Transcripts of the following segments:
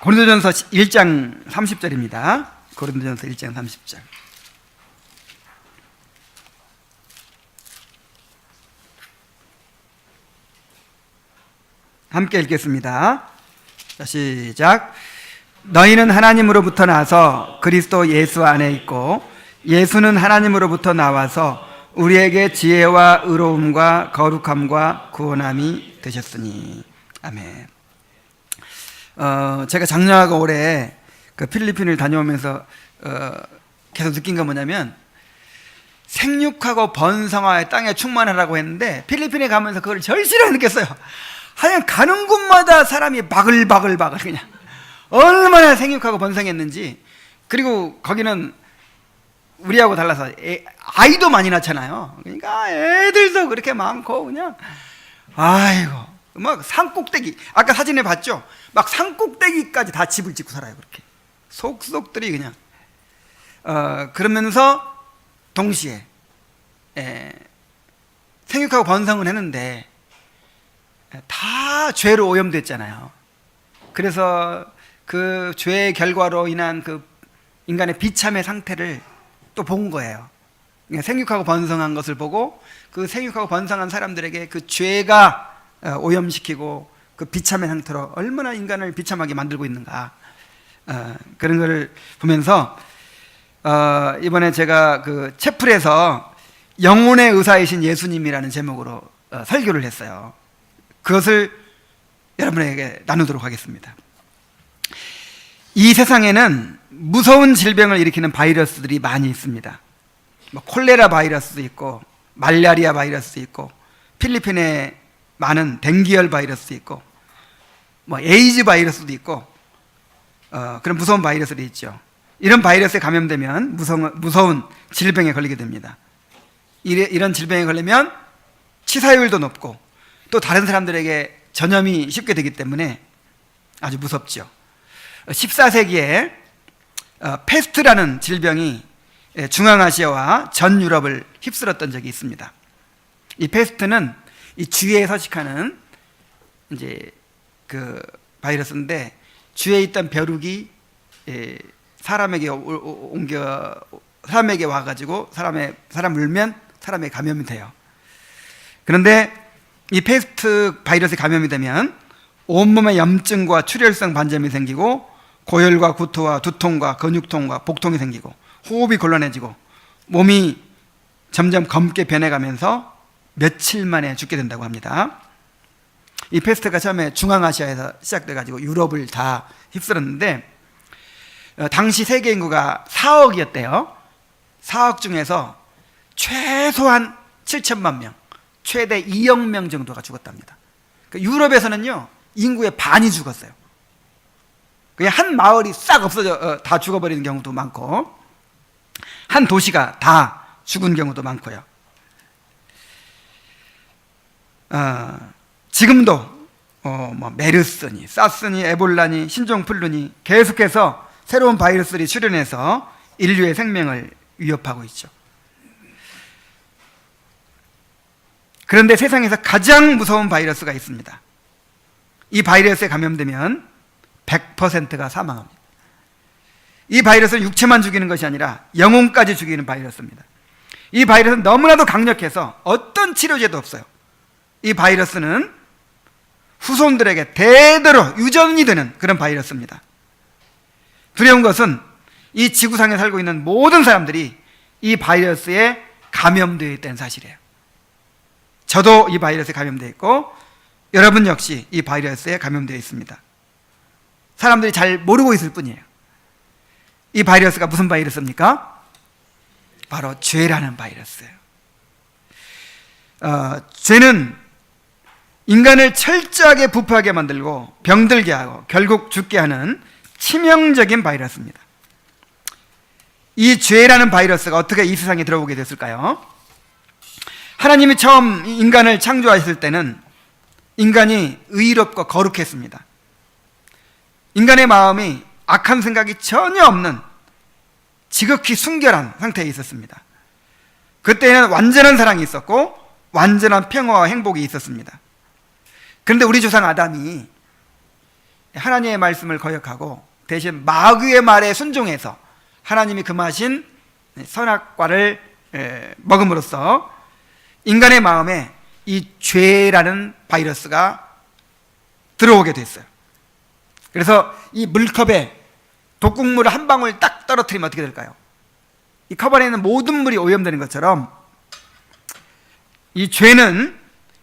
고린도전서 1장 30절입니다. 고린도전서 1장 30절. 함께 읽겠습니다. 자, 시작. 너희는 하나님으로부터 나서 그리스도 예수 안에 있고 예수는 하나님으로부터 나와서 우리에게 지혜와 의로움과 거룩함과 구원함이 되셨으니. 아멘. 제가 작년하고 올해 그 필리핀을 다녀오면서 계속 느낀 건 뭐냐면, 생육하고 번성화의 땅에 충만하라고 했는데 필리핀에 가면서 그걸 절실하게 느꼈어요. 하여간 가는 곳마다 사람이 바글바글바글 그냥 얼마나 생육하고 번성했는지. 그리고 거기는 우리하고 달라서 아이도 많이 낳잖아요. 그러니까 애들도 그렇게 많고 그냥 아이고 막 산꼭대기, 아까 사진에 봤죠? 막 산꼭대기까지 다 집을 짓고 살아요. 그렇게 속속들이 그냥 그러면서 동시에 생육하고 번성을 했는데 다 죄로 오염됐잖아요. 그래서 그 죄의 결과로 인한 그 인간의 비참의 상태를 또 본 거예요. 생육하고 번성한 것을 보고 그 생육하고 번성한 사람들에게 그 죄가 오염시키고 그 비참의 상태로 얼마나 인간을 비참하게 만들고 있는가, 그런 걸 보면서 이번에 제가 그 채플에서 영혼의 의사이신 예수님이라는 제목으로 설교를 했어요. 그것을 여러분에게 나누도록 하겠습니다. 이 세상에는 무서운 질병을 일으키는 바이러스들이 많이 있습니다. 뭐 콜레라 바이러스도 있고 말라리아 바이러스도 있고 필리핀에 많은 댕기열 바이러스도 있고 뭐 에이즈 바이러스도 있고 그런 무서운 바이러스들이 있죠. 이런 바이러스에 감염되면 무서운 질병에 걸리게 됩니다. 이런 질병에 걸리면 치사율도 높고 또 다른 사람들에게 전염이 쉽게 되기 때문에 아주 무섭죠. 14세기에 페스트라는 질병이 중앙아시아와 전 유럽을 휩쓸었던 적이 있습니다. 이 페스트는 이 쥐에 서식하는 이제 그 바이러스인데, 쥐에 있던 벼룩이 사람에게 와가지고 사람 물면 사람에 감염이 돼요. 그런데 이 페스트 바이러스에 감염이 되면 온몸에 염증과 출혈성 반점이 생기고 고열과 구토와 두통과 근육통과 복통이 생기고 호흡이 곤란해지고 몸이 점점 검게 변해가면서 며칠 만에 죽게 된다고 합니다. 이 페스트가 처음에 중앙아시아에서 시작돼가지고 유럽을 다 휩쓸었는데 당시 세계 인구가 4억이었대요. 4억 중에서 최소한 7천만 명, 최대 2억 명 정도가 죽었답니다. 유럽에서는요 인구의 반이 죽었어요. 그냥 한 마을이 싹 없어져 다 죽어버리는 경우도 많고 한 도시가 다 죽은 경우도 많고요. 지금도 뭐 메르스니, 사스니, 에볼라니, 신종플루니 계속해서 새로운 바이러스들이 출현해서 인류의 생명을 위협하고 있죠. 그런데 세상에서 가장 무서운 바이러스가 있습니다. 이 바이러스에 감염되면 100%가 사망합니다. 이 바이러스는 육체만 죽이는 것이 아니라 영혼까지 죽이는 바이러스입니다. 이 바이러스는 너무나도 강력해서 어떤 치료제도 없어요. 이 바이러스는 후손들에게 대대로 유전이 되는 그런 바이러스입니다. 두려운 것은 이 지구상에 살고 있는 모든 사람들이 이 바이러스에 감염되어 있다는 사실이에요. 저도 이 바이러스에 감염되어 있고 여러분 역시 이 바이러스에 감염되어 있습니다. 사람들이 잘 모르고 있을 뿐이에요. 이 바이러스가 무슨 바이러스입니까? 바로 죄라는 바이러스예요. 죄는 인간을 철저하게 부패하게 만들고 병들게 하고 결국 죽게 하는 치명적인 바이러스입니다. 이 죄라는 바이러스가 어떻게 이 세상에 들어오게 됐을까요? 하나님이 처음 인간을 창조하셨을 때는 인간이 의롭고 거룩했습니다. 인간의 마음이 악한 생각이 전혀 없는 지극히 순결한 상태에 있었습니다. 그때는 완전한 사랑이 있었고 완전한 평화와 행복이 있었습니다. 그런데 우리 조상 아담이 하나님의 말씀을 거역하고 대신 마귀의 말에 순종해서 하나님이 금하신 선악과를 먹음으로써 인간의 마음에 이 죄라는 바이러스가 들어오게 됐어요. 그래서 이 물컵에 독국물을 한 방울 딱 떨어뜨리면 어떻게 될까요? 이 컵 안에 있는 모든 물이 오염되는 것처럼 이 죄는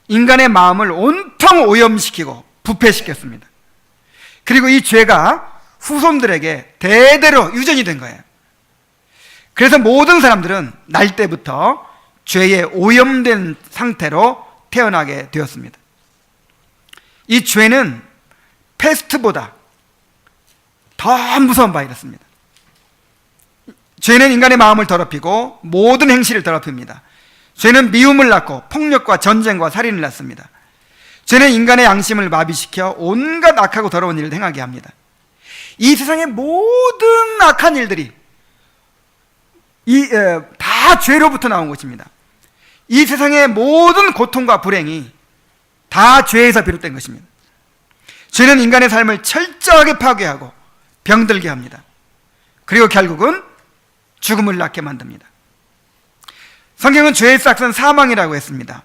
인간의 마음을 온통 오염시키고 부패시켰습니다. 그리고 이 죄가 후손들에게 대대로 유전이 된 거예요. 그래서 모든 사람들은 날 때부터 죄에 오염된 상태로 태어나게 되었습니다. 이 죄는 패스트보다 더 무서운 바이러스입니다. 죄는 인간의 마음을 더럽히고 모든 행실을 더럽힙니다. 죄는 미움을 낳고 폭력과 전쟁과 살인을 낳습니다. 죄는 인간의 양심을 마비시켜 온갖 악하고 더러운 일을 행하게 합니다. 이 세상의 모든 악한 일들이 다 죄로부터 나온 것입니다. 이 세상의 모든 고통과 불행이 다 죄에서 비롯된 것입니다. 죄는 인간의 삶을 철저하게 파괴하고 병들게 합니다. 그리고 결국은 죽음을 낳게 만듭니다. 성경은 죄의 싹은 사망이라고 했습니다.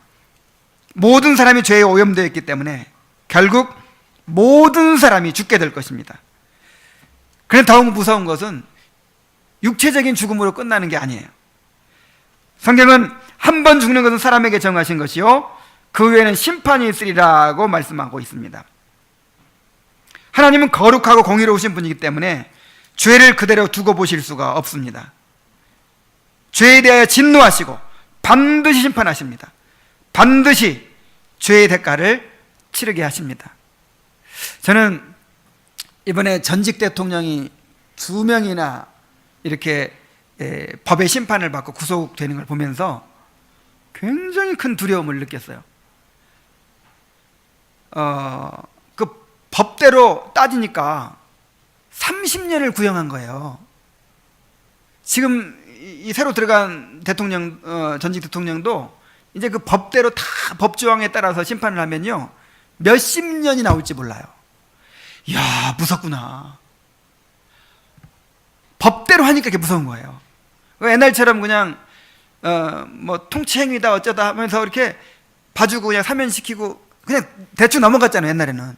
모든 사람이 죄에 오염되어 있기 때문에 결국 모든 사람이 죽게 될 것입니다. 그런데 더욱 무서운 것은 육체적인 죽음으로 끝나는 게 아니에요. 성경은 한 번 죽는 것은 사람에게 정하신 것이요 그 후에는 심판이 있으리라고 말씀하고 있습니다. 하나님은 거룩하고 공의로우신 분이기 때문에 죄를 그대로 두고 보실 수가 없습니다. 죄에 대하여 진노하시고 반드시 심판하십니다. 반드시 죄의 대가를 치르게 하십니다. 저는 이번에 전직 대통령이 2명이나 이렇게 법의 심판을 받고 구속되는 걸 보면서 굉장히 큰 두려움을 느꼈어요. 그 법대로 따지니까 30년을 구형한 거예요. 지금 이 새로 들어간 대통령, 전직 대통령도 이제 그 법대로 다 법조항에 따라서 심판을 하면요 몇십 년이 나올지 몰라요. 이야, 무섭구나. 법대로 하니까 그게 무서운 거예요. 옛날처럼 그냥 뭐 통치행위다 어쩌다 하면서 이렇게 봐주고 그냥 사면시키고 그냥 대충 넘어갔잖아요, 옛날에는.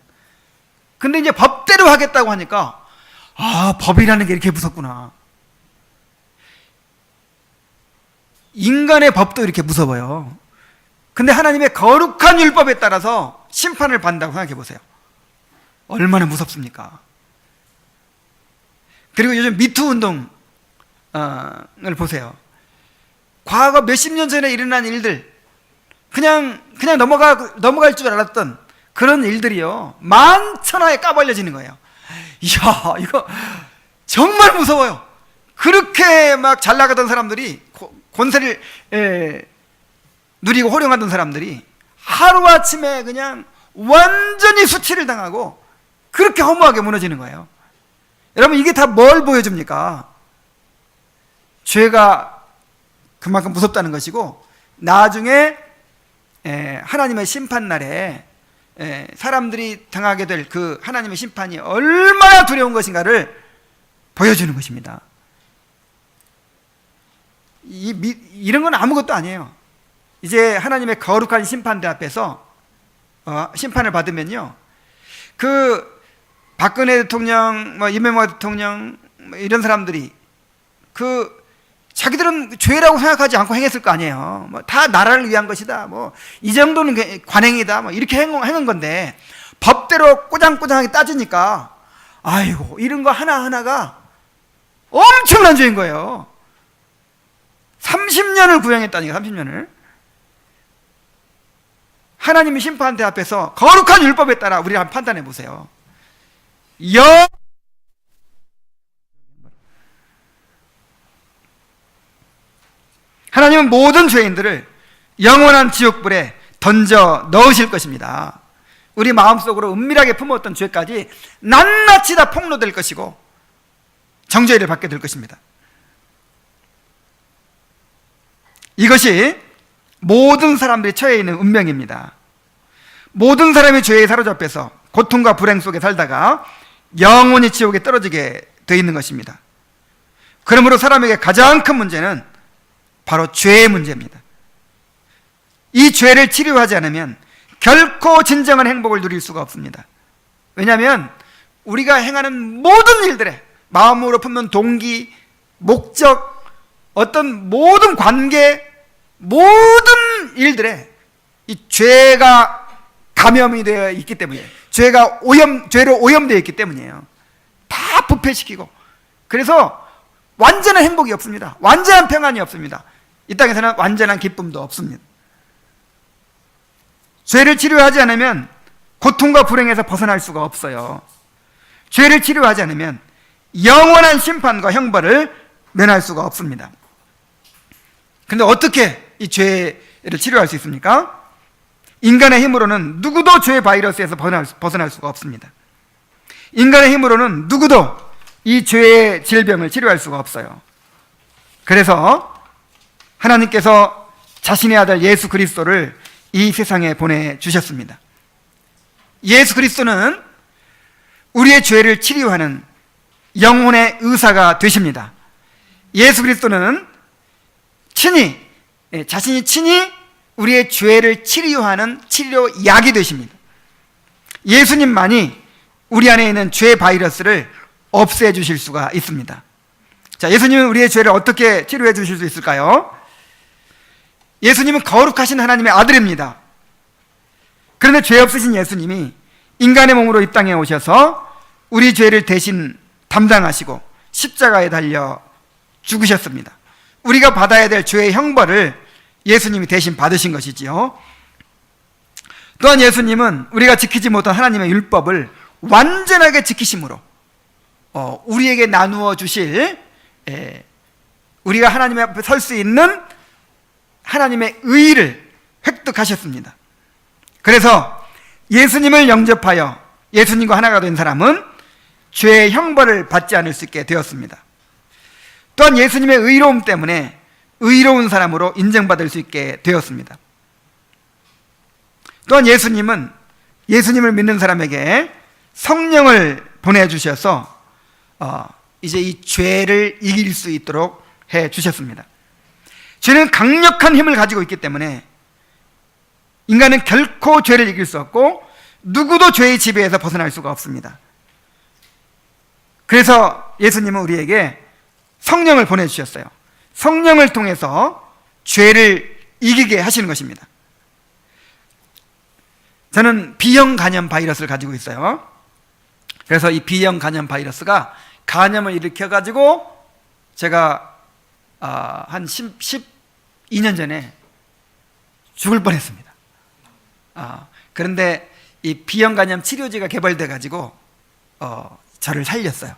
근데 이제 법대로 하겠다고 하니까 법이라는 게 이렇게 무섭구나. 인간의 법도 이렇게 무서워요. 근데 하나님의 거룩한 율법에 따라서 심판을 받는다고 생각해 보세요. 얼마나 무섭습니까? 그리고 요즘 미투 운동을 보세요. 과거 몇십 년 전에 일어난 일들, 그냥 넘어갈 줄 알았던 그런 일들이요 만천하에 까발려지는 거예요. 이야, 이거 정말 무서워요. 그렇게 막 잘 나가던 사람들이, 권세를 누리고 호령하던 사람들이 하루아침에 그냥 완전히 수치를 당하고 그렇게 허무하게 무너지는 거예요. 여러분, 이게 다 뭘 보여줍니까? 죄가 그만큼 무섭다는 것이고, 나중에 하나님의 심판날에 사람들이 당하게 될 그 하나님의 심판이 얼마나 두려운 것인가를 보여주는 것입니다. 이런 건 아무것도 아니에요. 이제 하나님의 거룩한 심판대 앞에서 심판을 받으면요, 그 박근혜 대통령, 이명박 대통령 이런 사람들이 자기들은 죄라고 생각하지 않고 행했을 거 아니에요. 다 나라를 위한 것이다. 이 정도는 관행이다. 이렇게 행한 건데 법대로 꼬장꼬장하게 따지니까 아이고, 이런 거 하나하나가 엄청난 죄인 거예요. 30년을 구형했다니까, 30년을. 하나님의 심판대 앞에서 거룩한 율법에 따라 우리가 한번 판단해 보세요. 하나님은 모든 죄인들을 영원한 지옥불에 던져 넣으실 것입니다. 우리 마음속으로 은밀하게 품었던 죄까지 낱낱이 다 폭로될 것이고 정죄를 받게 될 것입니다. 이것이 모든 사람들이 처해 있는 운명입니다. 모든 사람이 죄에 사로잡혀서 고통과 불행 속에 살다가 영원히 지옥에 떨어지게 되어 있는 것입니다. 그러므로 사람에게 가장 큰 문제는 바로 죄의 문제입니다. 이 죄를 치료하지 않으면 결코 진정한 행복을 누릴 수가 없습니다. 왜냐하면 우리가 행하는 모든 일들에 마음으로 품는 동기, 목적, 어떤 모든 관계, 모든 일들에 이 죄가 감염이 되어 있기 때문이에요. 죄로 오염되어 있기 때문이에요. 다 부패시키고, 그래서 완전한 행복이 없습니다. 완전한 평안이 없습니다. 이 땅에서는 완전한 기쁨도 없습니다. 죄를 치료하지 않으면 고통과 불행에서 벗어날 수가 없어요. 죄를 치료하지 않으면 영원한 심판과 형벌을 면할 수가 없습니다. 그런데 어떻게 이 죄를 치료할 수 있습니까? 인간의 힘으로는 누구도 죄 바이러스에서 벗어날 수가 없습니다. 인간의 힘으로는 누구도 이 죄의 질병을 치료할 수가 없어요. 그래서 하나님께서 자신의 아들 예수 그리스도를 이 세상에 보내주셨습니다. 예수 그리스도는 우리의 죄를 치료하는 영혼의 의사가 되십니다. 예수 그리스도는 자신이 친히 우리의 죄를 치료하는 치료약이 되십니다. 예수님만이 우리 안에 있는 죄 바이러스를 없애주실 수가 있습니다. 자, 예수님은 우리의 죄를 어떻게 치료해 주실 수 있을까요? 예수님은 거룩하신 하나님의 아들입니다. 그런데 죄 없으신 예수님이 인간의 몸으로 이 땅에 오셔서 우리 죄를 대신 담당하시고 십자가에 달려 죽으셨습니다. 우리가 받아야 될 죄의 형벌을 예수님이 대신 받으신 것이지요. 또한 예수님은 우리가 지키지 못한 하나님의 율법을 완전하게 지키심으로 우리에게 나누어 주실, 우리가 하나님 앞에 설 수 있는 하나님의 의의를 획득하셨습니다. 그래서 예수님을 영접하여 예수님과 하나가 된 사람은 죄의 형벌을 받지 않을 수 있게 되었습니다. 또한 예수님의 의로움 때문에 의로운 사람으로 인정받을 수 있게 되었습니다. 또한 예수님은 예수님을 믿는 사람에게 성령을 보내주셔서 이제 이 죄를 이길 수 있도록 해주셨습니다. 죄는 강력한 힘을 가지고 있기 때문에 인간은 결코 죄를 이길 수 없고 누구도 죄의 지배에서 벗어날 수가 없습니다. 그래서 예수님은 우리에게 성령을 보내주셨어요. 성령을 통해서 죄를 이기게 하시는 것입니다. 저는 B형 간염 바이러스를 가지고 있어요. 그래서 이 B형 간염 바이러스가 간염을 일으켜가지고 제가 한 12년 전에 죽을 뻔했습니다. 그런데 이 B형 간염 치료제가 개발돼가지고 저를 살렸어요.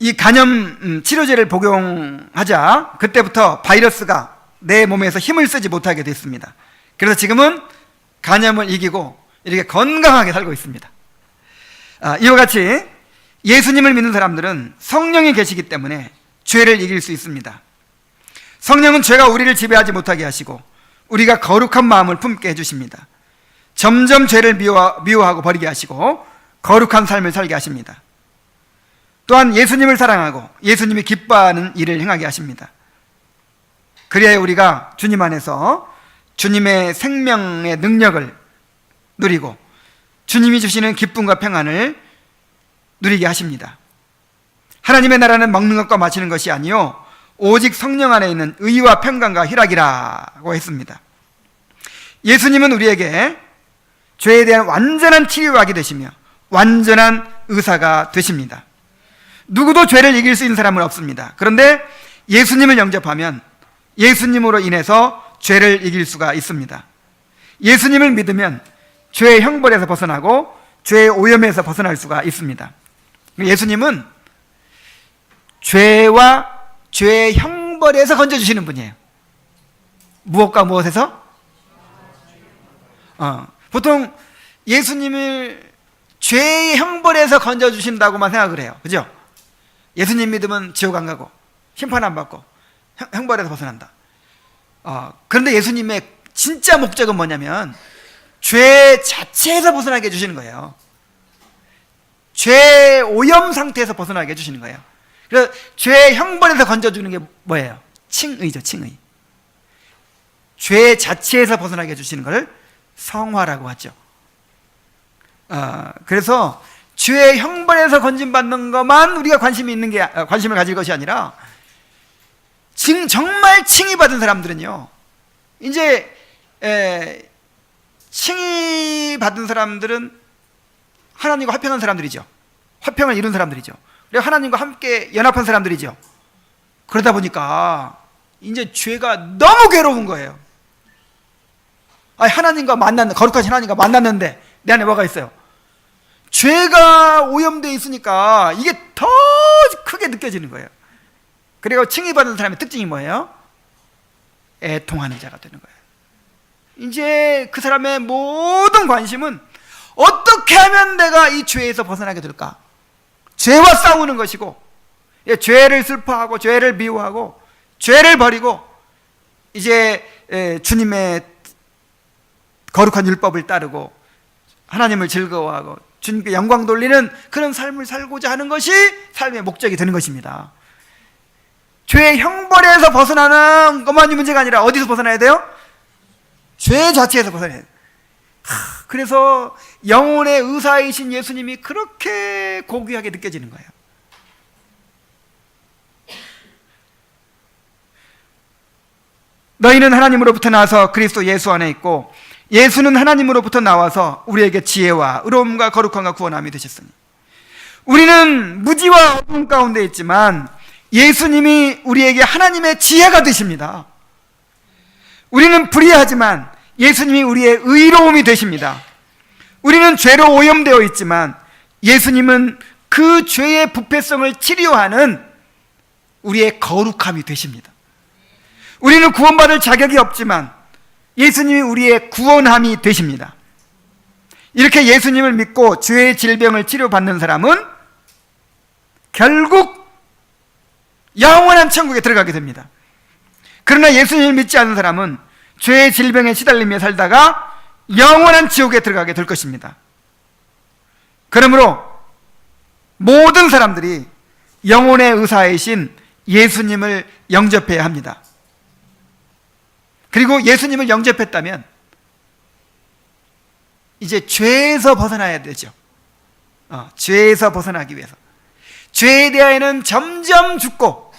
이 간염 치료제를 복용하자 그때부터 바이러스가 내 몸에서 힘을 쓰지 못하게 됐습니다. 그래서 지금은 간염을 이기고 이렇게 건강하게 살고 있습니다. 이와 같이 예수님을 믿는 사람들은 성령이 계시기 때문에 죄를 이길 수 있습니다. 성령은 죄가 우리를 지배하지 못하게 하시고 우리가 거룩한 마음을 품게 해주십니다. 점점 죄를 미워하고 버리게 하시고 거룩한 삶을 살게 하십니다. 또한 예수님을 사랑하고 예수님이 기뻐하는 일을 행하게 하십니다. 그래야 우리가 주님 안에서 주님의 생명의 능력을 누리고 주님이 주시는 기쁨과 평안을 누리게 하십니다. 하나님의 나라는 먹는 것과 마시는 것이 아니요 오직 성령 안에 있는 의와 평강과 희락이라고 했습니다. 예수님은 우리에게 죄에 대한 완전한 치유약이 되시며 완전한 의사가 되십니다. 누구도 죄를 이길 수 있는 사람은 없습니다. 그런데 예수님을 영접하면 예수님으로 인해서 죄를 이길 수가 있습니다. 예수님을 믿으면 죄의 형벌에서 벗어나고 죄의 오염에서 벗어날 수가 있습니다. 예수님은 죄와 죄의 형벌에서 건져주시는 분이에요. 무엇과 무엇에서? 보통 예수님을 죄의 형벌에서 건져주신다고만 생각을 해요. 그죠? 예수님 믿으면 지옥 안 가고 심판 안 받고 형벌에서 벗어난다. 그런데 예수님의 진짜 목적은 뭐냐면 죄 자체에서 벗어나게 해주시는 거예요. 죄 오염 상태에서 벗어나게 해주시는 거예요. 그래서 죄 형벌에서 건져주는 게 뭐예요? 칭의죠. 칭의. 죄 자체에서 벗어나게 해주시는 것을 성화라고 하죠. 그래서 죄 형벌에서 건진받는 것만 우리가 관심을 가질 것이 아니라 정말 칭의 받은 사람들은요, 이제 칭의 받은 사람들은 하나님과 화평한 사람들이죠. 화평을 이룬 사람들이죠. 그리고 하나님과 함께 연합한 사람들이죠. 그러다 보니까 이제 죄가 너무 괴로운 거예요. 하나님과 거룩하신 하나님과 만났는데 내 안에 뭐가 있어요? 죄가 오염되어 있으니까 이게 더 크게 느껴지는 거예요. 그리고 칭의받은 사람의 특징이 뭐예요? 애통하는 자가 되는 거예요. 이제 그 사람의 모든 관심은 어떻게 하면 내가 이 죄에서 벗어나게 될까? 죄와 싸우는 것이고, 죄를 슬퍼하고 죄를 미워하고 죄를 버리고 이제 주님의 거룩한 율법을 따르고 하나님을 즐거워하고 주님께 영광 돌리는 그런 삶을 살고자 하는 것이 삶의 목적이 되는 것입니다. 죄의 형벌에서 벗어나는 것만이 문제가 아니라 어디서 벗어나야 돼요? 죄 자체에서 벗어나야 돼요. 그래서 영혼의 의사이신 예수님이 그렇게 고귀하게 느껴지는 거예요. 너희는 하나님으로부터 나와서 그리스도 예수 안에 있고 예수는 하나님으로부터 나와서 우리에게 지혜와 의로움과 거룩함과 구원함이 되셨으니 우리는 무지와 어두움 가운데 있지만 예수님이 우리에게 하나님의 지혜가 되십니다. 우리는 불의하지만 예수님이 우리의 의로움이 되십니다. 우리는 죄로 오염되어 있지만 예수님은 그 죄의 부패성을 치료하는 우리의 거룩함이 되십니다. 우리는 구원받을 자격이 없지만 예수님이 우리의 구원함이 되십니다. 이렇게 예수님을 믿고 죄의 질병을 치료받는 사람은 결국 영원한 천국에 들어가게 됩니다. 그러나 예수님을 믿지 않는 사람은 죄의 질병에 시달리며 살다가 영원한 지옥에 들어가게 될 것입니다. 그러므로 모든 사람들이 영혼의 의사이신 예수님을 영접해야 합니다. 그리고 예수님을 영접했다면 이제 죄에서 벗어나야 되죠. 죄에서 벗어나기 위해서 죄에 대하여는 점점 죽고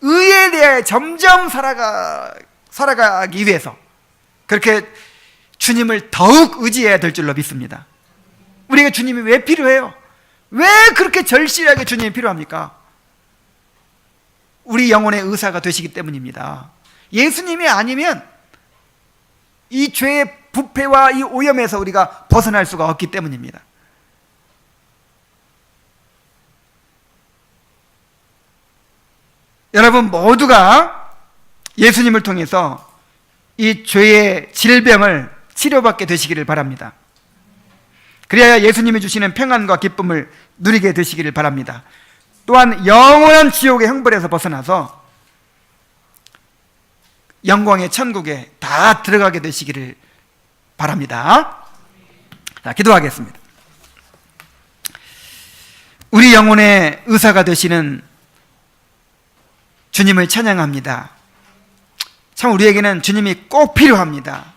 의에 대하여 점점 살아가기 위해서 그렇게 주님을 더욱 의지해야 될 줄로 믿습니다. 우리가 주님이 왜 필요해요? 왜 그렇게 절실하게 주님이 필요합니까? 우리 영혼의 의사가 되시기 때문입니다. 예수님이 아니면 이 죄의 부패와 이 오염에서 우리가 벗어날 수가 없기 때문입니다. 여러분 모두가 예수님을 통해서 이 죄의 질병을 치료받게 되시기를 바랍니다. 그래야 예수님이 주시는 평안과 기쁨을 누리게 되시기를 바랍니다. 또한 영원한 지옥의 형벌에서 벗어나서 영광의 천국에 다 들어가게 되시기를 바랍니다. 자, 기도하겠습니다. 우리 영혼의 의사가 되시는 주님을 찬양합니다. 참 우리에게는 주님이 꼭 필요합니다.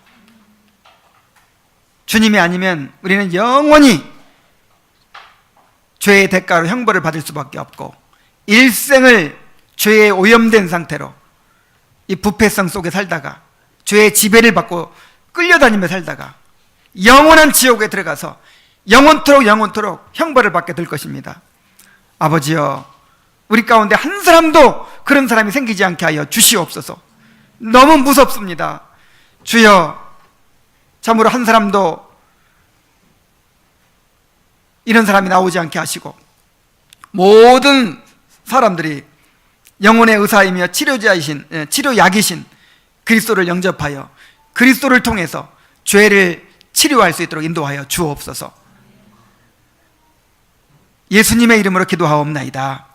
주님이 아니면 우리는 영원히 죄의 대가로 형벌을 받을 수밖에 없고 일생을 죄에 오염된 상태로 이 부패성 속에 살다가 죄의 지배를 받고 끌려다니며 살다가 영원한 지옥에 들어가서 영원토록 형벌을 받게 될 것입니다. 아버지여, 우리 가운데 한 사람도 그런 사람이 생기지 않게 하여 주시옵소서. 너무 무섭습니다. 주여, 참으로 한 사람도 이런 사람이 나오지 않게 하시고 모든 사람들이 영혼의 의사이며 치료약이신 그리스도를 영접하여 그리스도를 통해서 죄를 치료할 수 있도록 인도하여 주옵소서. 예수님의 이름으로 기도하옵나이다.